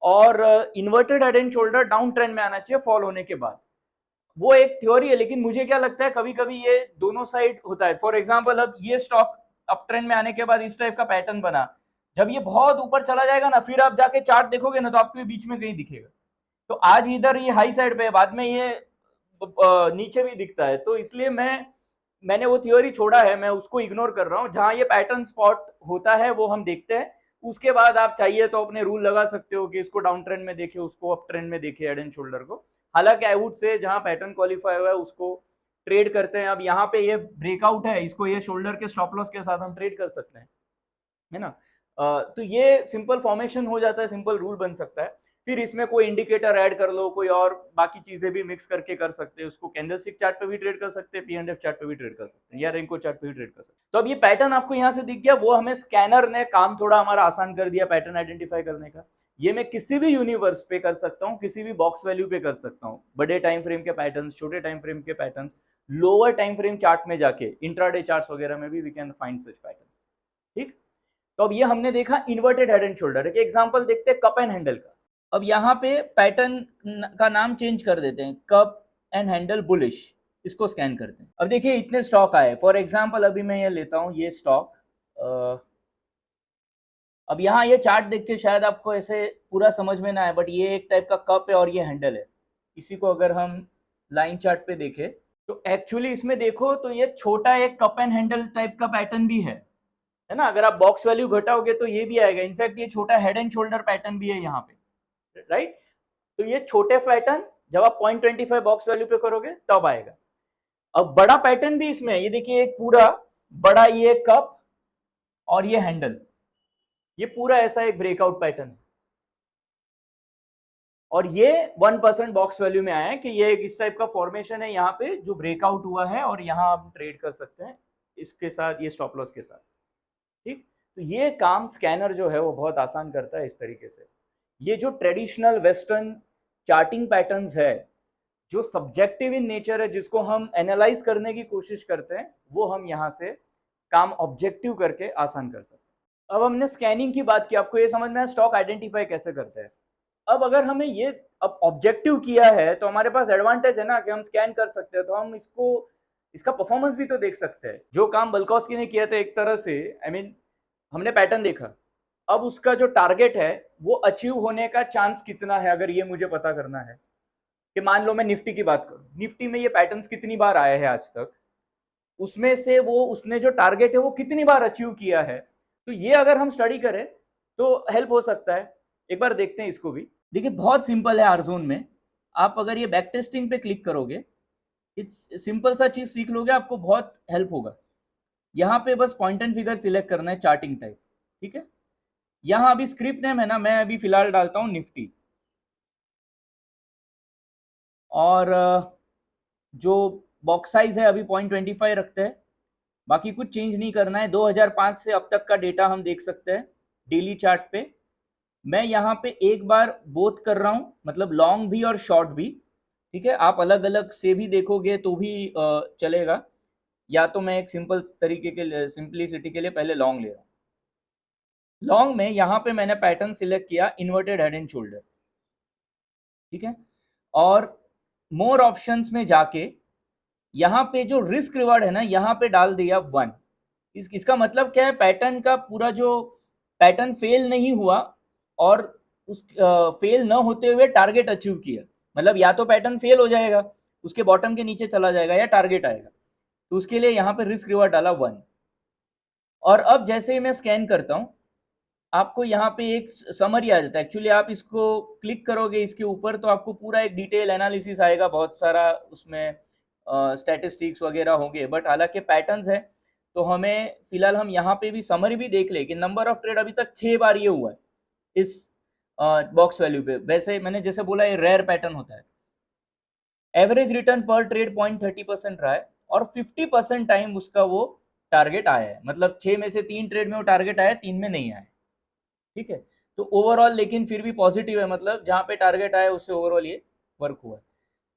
और inverted head and shoulder down trend में आना चाहिए फॉल होने के बाद। वो एक थ्योरी है, लेकिन मुझे क्या लगता है कभी कभी ये दोनों साइड होता है। फॉर एग्जाम्पल अब ये स्टॉक अप ट्रेंड में आने के बाद इस टाइप का पैटर्न बना, जब ये बहुत ऊपर चला जाएगा ना, फिर आप जाके चार्ट देखोगे ना तो आपको ये बीच में कहीं दिखेगा। तो आज इधर ये हाई साइड पे है, बाद में ये नीचे भी दिखता है। तो इसलिए मैंने वो थ्योरी छोड़ा है, मैं उसको इग्नोर कर रहा हूँ। जहां ये पैटर्न स्पॉट होता है वो हम देखते हैं, उसके बाद आप चाहिए तो अपने रूल लगा सकते हो कि इसको डाउन ट्रेंड में देखे, उसको अप ट्रेंड में देखे हेड एंड शोल्डर को। हालांकि आई वुड से जहां पैटर्न क्वालिफाई हुआ है उसको ट्रेड करते हैं। अब यहाँ पे ये ब्रेकआउट है, इसको ये शोल्डर के स्टॉप लॉस के साथ हम ट्रेड कर सकते हैं, है ना। तो ये सिंपल फॉर्मेशन हो जाता है, सिंपल रूल बन सकता है। फिर इसमें कोई इंडिकेटर ऐड कर लो, कोई और बाकी चीजें भी मिक्स करके कर सकते हैं। उसको कैंडलस्टिक चार्ट पे भी ट्रेड कर सकते हैं, P&F चार्ट पे भी ट्रेड कर सकते हैं, या रेंको चार्ट पे भी ट्रेड कर सकते हैं। तो अब ये पैटर्न आपको यहाँ से दिख गया, वो हमें स्कैनर ने काम थोड़ा हमारा आसान कर दिया पैटर्न आइडेंटिफाई करने का। ये मैं किसी भी यूनिवर्स पे कर सकता हूँ, किसी भी बॉक्स वैल्यू पे कर सकता हूँ। बड़े टाइम फ्रेम के पैटर्न, छोटे टाइम फ्रेम के pattern, lower time frame chart में जाके इंट्राडे चार्ट्स वगैरह में भी we can find such pattern. ठीक, तो अब ये हमने देखा इन्वर्टेड हेड एंड शोल्डर। एक एग्जांपल देखते हैं कप एंड हैंडल का। अब यहाँ पे पैटर्न का नाम चेंज कर देते हैं, कप एंड हैंडल बुलिश, इसको स्कैन करते हैं। अब देखिए इतने स्टॉक आए, फॉर एग्जांपल अभी मैं ये लेता हूँ ये स्टॉक। अब यहाँ ये चार्ट देख के शायद आपको ऐसे पूरा समझ में ना आए, बट ये एक टाइप का कप है और ये हैंडल है। इसी को अगर हम लाइन चार्ट पे देखें तो एक्चुअली इसमें देखो तो ये छोटा एक कप एंड हैंडल टाइप का पैटर्न भी है ना। अगर आप बॉक्स वैल्यू घटाओगे तो ये भी आएगा। इनफैक्ट ये छोटा हेड एंड शोल्डर पैटर्न भी है यहाँ पे, राइट। तो ये छोटे पैटर्न जब आप 0.25 बॉक्स वैल्यू पे करोगे तब आएगा। अब बड़ा पैटर्न भी इसमें है, ये देखिए एक पूरा बड़ा ये कप और ये हैंडल, ये पूरा ऐसा एक ब्रेकआउट पैटर्न है। और ये 1% बॉक्स वैल्यू में आया है कि ये एक इस टाइप का फॉर्मेशन है यहाँ पे जो ब्रेकआउट हुआ है, और यहाँ आप ट्रेड कर सकते हैं इसके साथ, ये स्टॉप लॉस के साथ। ठीक, तो ये काम स्कैनर जो है वो बहुत आसान करता है इस तरीके से। ये जो ट्रेडिशनल वेस्टर्न चार्टिंग पैटर्न्स है जो सब्जेक्टिव इन नेचर है, जिसको हम एनालाइज करने की कोशिश करते हैं, वो हम यहाँ से काम ऑब्जेक्टिव करके आसान कर सकते हैं। अब हमने स्कैनिंग की बात की, आपको ये समझ में आया स्टॉक आइडेंटिफाई कैसे करते हैं। अब अगर हमें ये अब ऑब्जेक्टिव किया है तो हमारे पास एडवांटेज है ना कि हम स्कैन कर सकते हैं, तो हम इसको इसका परफॉर्मेंस भी तो देख सकते हैं। जो काम बल्कॉस्की ने किया था एक तरह से, आई मीन हमने पैटर्न देखा, अब उसका जो टारगेट है वो अचीव होने का चांस कितना है, अगर ये मुझे पता करना है कि मान लो मैं निफ्टी की बात करूं, निफ्टी में ये पैटर्न्स कितनी बार आए हैं आज तक, उसमें से वो उसने जो टारगेट है वो कितनी बार अचीव किया है, तो ये अगर हम स्टडी करें तो हेल्प हो सकता है। एक बार देखते हैं इसको भी। देखिए बहुत सिंपल है, आरजोन में आप अगर ये बैक टेस्टिंग पे क्लिक करोगे, इट्स सिंपल सा चीज सीख लोगे, आपको बहुत हेल्प होगा। यहाँ पे बस पॉइंट एंड फिगर सिलेक्ट करना है, चार्टिंग टाइप, ठीक है। यहाँ अभी स्क्रिप्ट नेम है ना, मैं अभी फिलहाल डालता हूँ निफ्टी, और जो बॉक्स साइज है अभी 0.25 रखते हैं, बाकी कुछ चेंज नहीं करना है। 2005 से अब तक का डेटा हम देख सकते हैं डेली चार्ट पे। मैं यहाँ पे एक बार बोथ कर रहा हूँ, मतलब लॉन्ग भी और शॉर्ट भी, ठीक है। आप अलग अलग से भी देखोगे तो भी चलेगा, या तो मैं एक सिंपल तरीके के लिए, सिंपलिसिटी के लिए पहले लॉन्ग ले रहा हूँ। लॉन्ग में यहाँ पे मैंने पैटर्न सिलेक्ट किया इन्वर्टेड हेड एंड शोल्डर, ठीक है। और मोर ऑप्शंस में जाके यहाँ पे जो रिस्क रिवार्ड है ना, यहाँ पे डाल दिया 1। इसका मतलब क्या है, पैटर्न का पूरा जो पैटर्न फेल नहीं हुआ और उस फेल न होते हुए टारगेट अचीव किया, मतलब या तो पैटर्न फेल हो जाएगा, उसके बॉटम के नीचे चला जाएगा, या टारगेट आएगा, तो उसके लिए यहाँ पे रिस्क रिवार्ड डाला 1। और अब जैसे ही मैं स्कैन करता हूँ, आपको यहाँ पे एक समरी आ जाता है। एक्चुअली आप इसको क्लिक करोगे इसके ऊपर तो आपको पूरा एक डिटेल एनालिसिस आएगा, बहुत सारा उसमें स्टैटिस्टिक्स वगैरह होंगे, बट हालांकि पैटर्न्स है तो हमें फिलहाल हम यहाँ पे भी समरी भी देख ले कि नंबर ऑफ ट्रेड अभी तक 6 बार ये हुआ है इस बॉक्स वैल्यू पे। वैसे मैंने जैसे बोला ये रेयर पैटर्न होता है। एवरेज रिटर्न पर ट्रेड 0.30% रहा है, और 50% टाइम उसका वो टारगेट आया है, मतलब 6 में से 3 ट्रेड में वो टारगेट आया, 3 में नहीं आया, ठीक है। तो ओवरऑल लेकिन फिर भी पॉजिटिव है, मतलब जहां पे टारगेट आया उससे ओवरऑल ये वर्क हुआ है।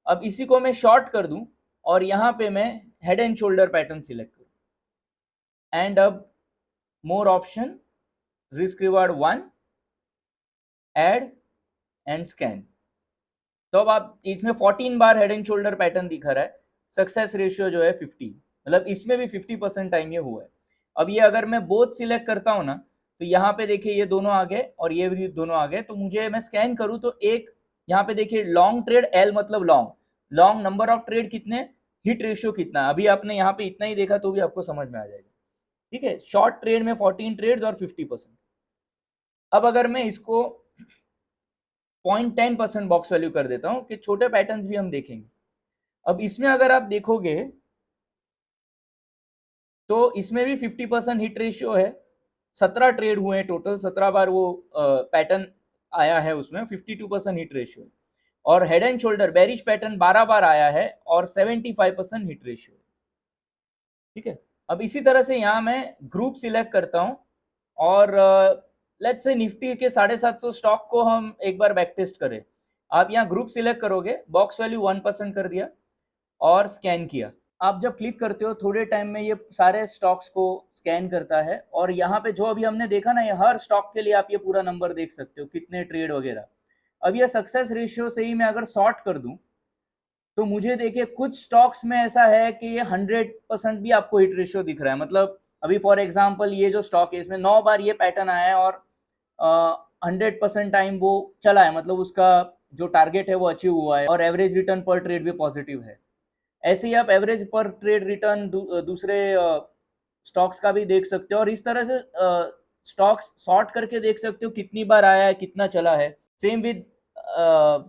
अब इसी को मैं शॉर्ट कर दूं और यहाँ पे मैं head and shoulder pattern select करूं, एंड अब more option, risk reward 1, add and scan. तो अब आप इसमें 14 बार हेड एंड शोल्डर पैटर्न दिखा रहा है, सक्सेस रेशियो जो है 50, मतलब इसमें भी 50% टाइम ये हुआ है। अब ये अगर मैं बोथ सिलेक्ट करता हूँ ना, तो यहाँ पे देखिए ये दोनों आ गए और ये भी दोनों आ गए, तो मुझे मैं स्कैन करूँ तो एक यहाँ पे देखिए लॉन्ग ट्रेड एल, मतलब long, long number of trade कितने, हिट रेशियो कितना, अभी आपने यहाँ पे इतना ही देखा तो भी आपको समझ में आ जाएगा, ठीक है। शॉर्ट ट्रेड में 14 ट्रेड्स और 50%। अब अगर मैं इसको 0.10% बॉक्स वैल्यू कर देता हूँ कि छोटे पैटर्न्स भी हम देखेंगे। अब इसमें अगर आप देखोगे तो इसमें भी 50% हिट रेशियो है, 17 ट्रेड हुए हैं टोटल, 17 बार वो पैटर्न आया है, उसमें 52% हिट रेशियो है। और head and shoulder bearish pattern 12 बार आया है और 75% हिट रेशियो है, ठीक है। अब इसी तरह से यहाँ मैं ग्रुप सिलेक्ट करता हूँ, और लेट्स से निफ्टी के 750 स्टॉक को हम एक बार बैक टेस्ट करें। आप यहाँ ग्रुप सिलेक्ट करोगे, बॉक्स वैल्यू 1% कर दिया और स्कैन किया। आप जब क्लिक करते हो थोड़े टाइम में ये सारे स्टॉक्स को स्कैन करता है, और यहाँ पे जो अभी हमने देखा ना, ये हर स्टॉक के लिए आप ये पूरा नंबर देख सकते हो, कितने ट्रेड वगैरह। अब ये सक्सेस रेशियो से ही मैं अगर सॉर्ट कर दूं तो मुझे देखिए कुछ स्टॉक्स में ऐसा है कि ये 100% भी आपको हिट रेशियो दिख रहा है, मतलब अभी फॉर एग्जांपल ये जो स्टॉक है इसमें 9 बार ये पैटर्न आया है और 100% टाइम वो चला है, मतलब उसका जो टारगेट है वो अचीव हुआ है, और एवरेज रिटर्न पर ट्रेड भी पॉजिटिव है। ऐसे ही आप एवरेज पर ट्रेड रिटर्न दूसरे स्टॉक्स का भी देख सकते हो, और इस तरह से स्टॉक्स सॉर्ट करके देख सकते हो कितनी बार आया है, कितना चला है। Same with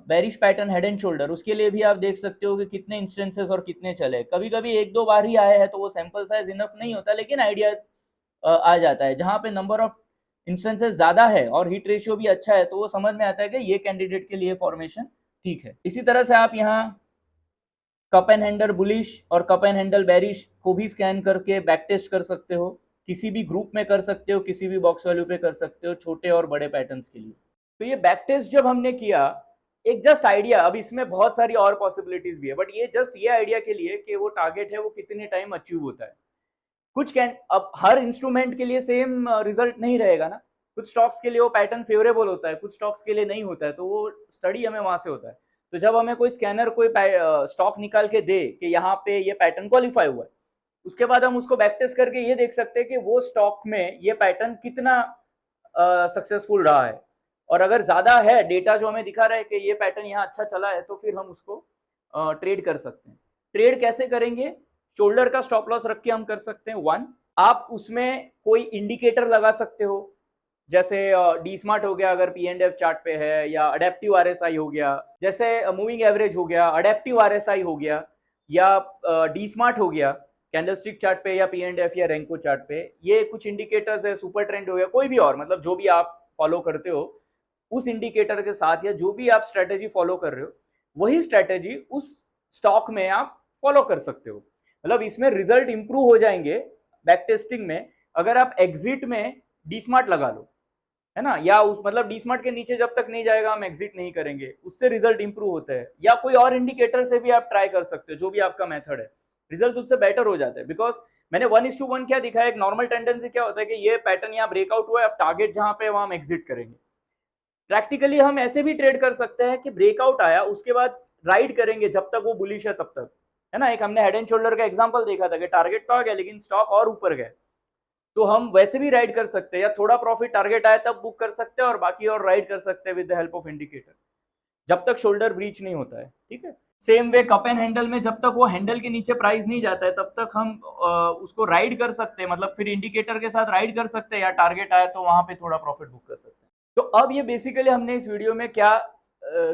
bearish pattern head and shoulder, उसके लिए भी आप देख सकते हो कि कितने इंस्टेंसेस और कितने चले। कभी कभी एक दो बार ही आया है तो वो सैंपल साइज इनफ नहीं होता, लेकिन आइडिया आ जाता है। जहां पे नंबर ऑफ इंस्टेंसेस ज्यादा है और हिट रेशियो भी अच्छा है तो वो समझ में आता है कि ये कैंडिडेट के लिए फॉर्मेशन ठीक है। इसी तरह से आप यहाँ कप एंड हैंडल बुलिश और कप एंड हैंडल बेरिश को भी स्कैन करके बैक टेस्ट कर सकते हो, किसी भी ग्रुप में कर सकते हो, किसी भी बॉक्स वैल्यू पे कर सकते हो, छोटे और बड़े पैटर्न्स के लिए। तो ये बैक टेस्ट जब हमने किया, एक जस्ट आइडिया, अब इसमें बहुत सारी और पॉसिबिलिटीज भी है, बट ये जस्ट ये आइडिया के लिए कि वो टारगेट है वो कितने टाइम अचीव होता है। कुछ कैन अब हर इंस्ट्रूमेंट के लिए सेम रिजल्ट नहीं रहेगा ना, कुछ स्टॉक्स के लिए वो पैटर्न फेवरेबल होता है, कुछ स्टॉक्स के लिए नहीं होता है, तो वो स्टडी हमें वहां से होता है। तो जब हमें कोई स्कैनर कोई स्टॉक निकाल के दे कि यहाँ पे ये पैटर्न क्वालिफाई हुआ है, उसके बाद हम उसको बैक टेस्ट करके ये देख सकते हैं कि वो स्टॉक में ये पैटर्न कितना सक्सेसफुल रहा है। और अगर ज्यादा है डेटा जो हमें दिखा रहा है कि ये पैटर्न यहाँ अच्छा चला है, तो फिर हम उसको ट्रेड कर सकते हैं। ट्रेड कैसे करेंगे? शोल्डर का स्टॉप लॉस रख के हम कर सकते हैं। 1, आप उसमें कोई इंडिकेटर लगा सकते हो, जैसे डी स्मार्ट हो गया अगर P&F चार्ट पे है, या अडेप्टिव RSI हो गया, जैसे मूविंग एवरेज हो गया, अडेप्टिव RSI हो गया, या डी स्मार्ट हो गया कैंडलस्टिक चार्ट पे, या P&F या रेंको चार्ट पे। ये कुछ इंडिकेटर्स है, सुपर ट्रेंड हो गया, कोई भी और, मतलब जो भी आप फॉलो करते हो उस इंडिकेटर के साथ, या जो भी आप स्ट्रेटेजी फॉलो कर रहे हो वही स्ट्रेटेजी उस स्टॉक में आप फॉलो कर सकते हो। मतलब इसमें रिजल्ट इंप्रूव हो जाएंगे बैक टेस्टिंग में अगर आप एग्जिट में डी स्मार्ट लगा लो, है ना, या उस मतलब डी स्मार्ट के नीचे जब तक नहीं जाएगा हम एग्जिट नहीं करेंगे, उससे रिजल्ट इंप्रूव होता है। या कोई और इंडिकेटर से भी आप ट्राई कर सकते हो, जो भी आपका मेथड है, रिजल्ट उससे बेटर हो जाता है। बिकॉज मैंने 1:1 क्या दिखाया, एक नॉर्मल टेंडेंसी क्या होता है कि ये पैटर्न यहाँ ब्रेकआउट हुआ है, अब टारगेट जहां पे वहां हम एग्जिट करेंगे। प्रैक्टिकली हम ऐसे भी ट्रेड कर सकते हैं कि ब्रेकआउट आया उसके बाद राइड करेंगे जब तक वो बुलिश है तब तक, है ना। एक हमने हेड एंड शोल्डर का एग्जांपल देखा था कि टारगेट तो आ गया लेकिन स्टॉक और ऊपर गए, तो हम वैसे भी राइड कर सकते हैं, या थोड़ा प्रॉफिट टारगेट आए तब बुक कर सकते हैं और बाकी और राइड कर सकते हैं with the help of indicator, जब तक शोल्डर ब्रीच नहीं होता है। ठीक है, same way cup and handle में जब तक वो हैंडल के नीचे प्राइस नहीं जाता है तब तक हम उसको राइड कर सकते हैं, मतलब फिर इंडिकेटर के साथ राइड कर सकते हैं, या टारगेट आया तो वहां पे थोड़ा प्रॉफिट बुक कर सकते हैं। तो अब ये बेसिकली हमने इस वीडियो में क्या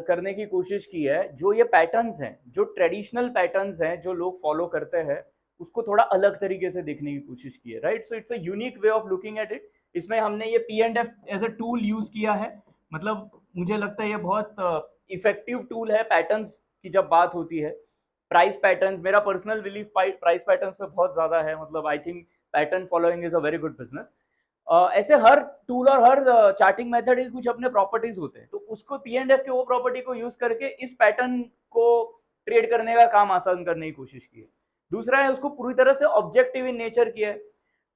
करने की कोशिश की है, जो ये पैटर्न्स हैं, जो ट्रेडिशनल पैटर्न्स हैं जो लोग फॉलो करते हैं, उसको थोड़ा अलग तरीके से देखने की कोशिश की है, right. So it's a unique way of looking at it. इसमें हमने ये P&F as a tool use किया है, मतलब मुझे लगता है ये बहुत इफेक्टिव टूल है पैटर्न्स की जब बात होती है। प्राइस पैटर्न्स, मेरा पर्सनल बिलीफ प्राइस पैटर्न्स पे बहुत ज्यादा है, मतलब I think pattern following is a very good business. ऐसे हर टूल और हर चार्टिंग मेथड के कुछ अपने प्रॉपर्टीज होते हैं, तो उसको P&F के वो प्रॉपर्टी को यूज करके इस पैटर्न को ट्रेड करने का काम आसान करने की कोशिश की है। दूसरा है उसको पूरी तरह से ऑब्जेक्टिव इन नेचर किया है।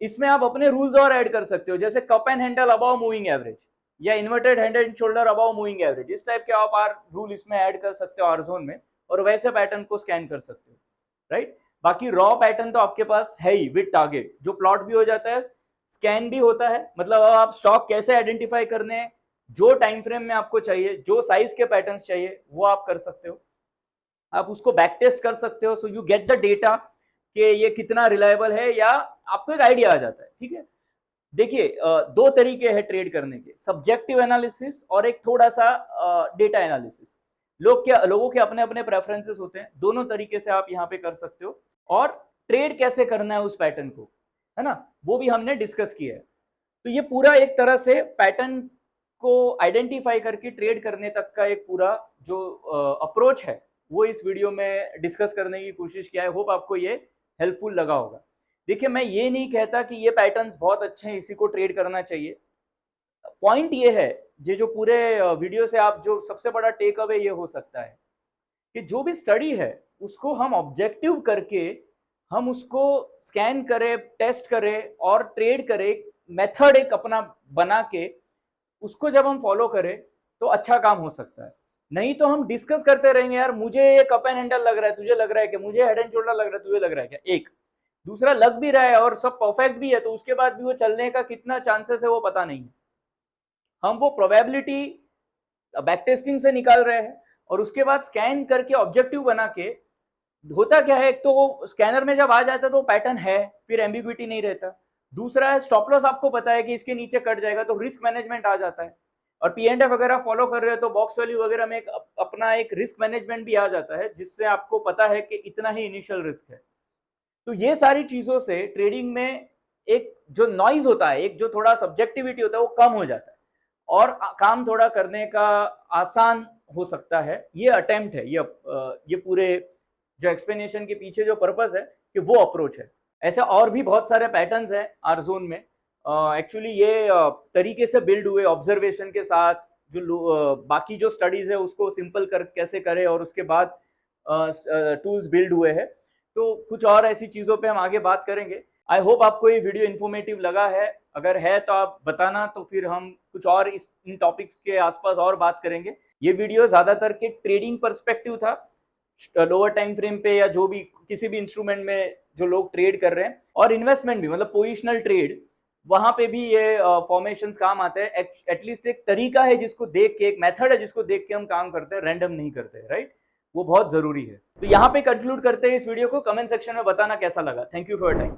इसमें आप अपने रूल्स और ऐड कर सकते हो, जैसे cup and handle above moving average, या inverted head and shoulder above moving average, इस टाइप के आप रूल इसमें ऐड कर सकते हो आर जोन में, और वैसे पैटर्न को स्कैन कर सकते हो, राइट। बाकी रॉ पैटर्न तो आपके पास है ही विद टारगेट, जो प्लॉट भी हो जाता है, स्कैन भी होता है, मतलब अब आप स्टॉक कैसे आइडेंटिफाई करने हैं, जो टाइम फ्रेम में आपको चाहिए, जो साइज के पैटर्न्स चाहिए वो आप कर सकते हो, आप उसको बैक टेस्ट कर सकते हो। So you get the data कि ये कितना रिलायबल है, या आपको एक आइडिया आ जाता है। ठीक है, देखिए दो तरीके हैं ट्रेड करने के, सब्जेक्टिव एनालिसिस और एक थोड़ा सा डेटा एनालिसिस। लोगों के अपने अपने प्रेफरेंसेस होते हैं, दोनों तरीके से आप यहाँ पे कर सकते हो। और ट्रेड कैसे करना है उस पैटर्न को, है ना, वो भी हमने डिस्कस किया है। तो ये पूरा एक तरह से पैटर्न को आइडेंटिफाई करके ट्रेड करने तक का एक पूरा जो अप्रोच है वो इस वीडियो में डिस्कस करने की कोशिश किया है। होप आपको ये हेल्पफुल लगा होगा। देखिए, मैं ये नहीं कहता कि ये पैटर्न्स बहुत अच्छे हैं, इसी को ट्रेड करना चाहिए। पॉइंट ये है, ये जो पूरे वीडियो से आप जो सबसे बड़ा टेक अवे ये हो सकता है कि जो भी स्टडी है उसको हम ऑब्जेक्टिव करके हम उसको स्कैन करें, टेस्ट करें और ट्रेड करें, मेथड एक अपना बना के उसको जब हम फॉलो करें तो अच्छा काम हो सकता है। नहीं तो हम डिस्कस करते रहेंगे, यार मुझे ये कप एंड हैंडल लग रहा है, तुझे लग रहा है क्या, मुझे हेड एंड शोल्डर लग रहा है, तुझे लग रहा है क्या, एक दूसरा लग भी रहा है और सब परफेक्ट भी है, तो उसके बाद भी वो चलने का कितना चांसेस है वो पता नहीं है। हम वो प्रोबेबिलिटी बैक टेस्टिंग से निकाल रहे हैं और उसके बाद स्कैन करके ऑब्जेक्टिव बना के, होता क्या है, एक तो वो स्कैनर में जब आ जाता है तो पैटर्न है, फिर एम्बिग्विटी नहीं रहता। दूसरा है स्टॉप लॉस, आपको पता है कि इसके नीचे कट जाएगा तो रिस्क मैनेजमेंट आ जाता है। और P&F वगैरह फॉलो कर रहे हो तो बॉक्स वैल्यू वगैरह में एक अपना एक रिस्क मैनेजमेंट भी आ जाता है, जिससे आपको पता है कि इतना ही इनिशियल रिस्क है। तो ये सारी चीजों से ट्रेडिंग में एक जो नॉइज होता है, एक जो थोड़ा सब्जेक्टिविटी होता है वो कम हो जाता है और काम थोड़ा करने का आसान हो सकता है। ये अटेम्प्ट है, ये पूरे जो एक्सप्लेनेशन के पीछे जो पर्पस है कि वो अप्रोच है। ऐसे और भी बहुत सारे पैटर्न्स हैं आर जोन में। एक्चुअली ये तरीके से बिल्ड हुए ऑब्जर्वेशन के साथ, जो बाकी जो स्टडीज है उसको सिंपल कर कैसे करें और उसके बाद टूल्स बिल्ड हुए हैं। तो कुछ और ऐसी चीज़ों पे हम आगे बात करेंगे। आई होप आपको ये वीडियो इन्फॉर्मेटिव लगा है। अगर है तो आप बताना, तो फिर हम कुछ और इन टॉपिक्स के आसपास और बात करेंगे। ये वीडियो ज्यादातर के ट्रेडिंग पर्सपेक्टिव था, लोअर टाइम फ्रेम पे या जो भी किसी भी इंस्ट्रूमेंट में जो लोग ट्रेड कर रहे हैं, और इन्वेस्टमेंट भी, मतलब पोजिशनल ट्रेड, वहां पे भी ये फॉर्मेशंस काम आते हैं। एटलीस्ट एक तरीका है जिसको देख के, एक मेथड है जिसको देख के हम काम करते हैं, रैंडम नहीं करते, राइट? वो बहुत जरूरी है। तो यहाँ पे कंक्लूड करते हैं इस वीडियो को। कमेंट सेक्शन में बताना कैसा लगा। Thank you for your time.